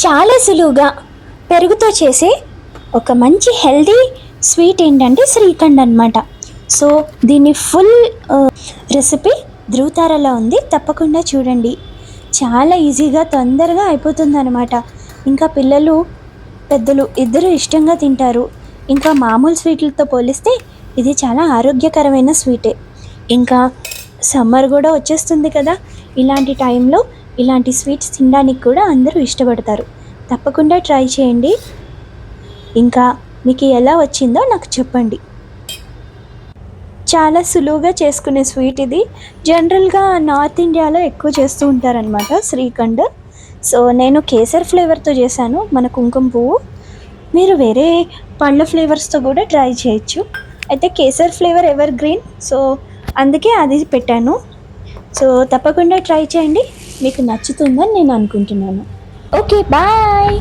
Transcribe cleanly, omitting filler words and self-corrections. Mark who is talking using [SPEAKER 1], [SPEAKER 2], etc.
[SPEAKER 1] చాలా సులువుగా పెరుగుతో చేసే ఒక మంచి హెల్దీ స్వీట్ ఏంటంటే శ్రీఖండ్ అనమాట. సో దీని ఫుల్ రెసిపీ ధృవతారలో ఉంది, తప్పకుండా చూడండి. చాలా ఈజీగా తొందరగా అయిపోతుంది అనమాట. ఇంకా పిల్లలు పెద్దలు ఇద్దరు ఇష్టంగా తింటారు. ఇంకా మామూలు స్వీట్లతో పోలిస్తే ఇది చాలా ఆరోగ్యకరమైన స్వీటే. ఇంకా సమ్మర్ కూడా వచ్చేస్తుంది కదా, ఇలాంటి టైంలో ఇలాంటి స్వీట్స్ తినడానికి కూడా అందరూ ఇష్టపడతారు. తప్పకుండా ట్రై చేయండి. ఇంకా మీకు ఎలా వచ్చిందో నాకు చెప్పండి. చాలా సులువుగా చేసుకునే స్వీట్ ఇది. జనరల్గా నార్త్ ఇండియాలో ఎక్కువ చేస్తూ ఉంటారనమాట శ్రీఖండ్. సో నేను కేసర్ ఫ్లేవర్తో చేశాను, మన కుంకుమ పువ్వు. మీరు వేరే పళ్ళ ఫ్లేవర్స్తో కూడా ట్రై చేయొచ్చు. అయితే kesar flavour ever green, so అందుకే అది పెట్టాను. సో తప్పకుండా ట్రై చేయండి, మీకు నచ్చుతుందని నేను అనుకుంటున్నాను. Okay, bye.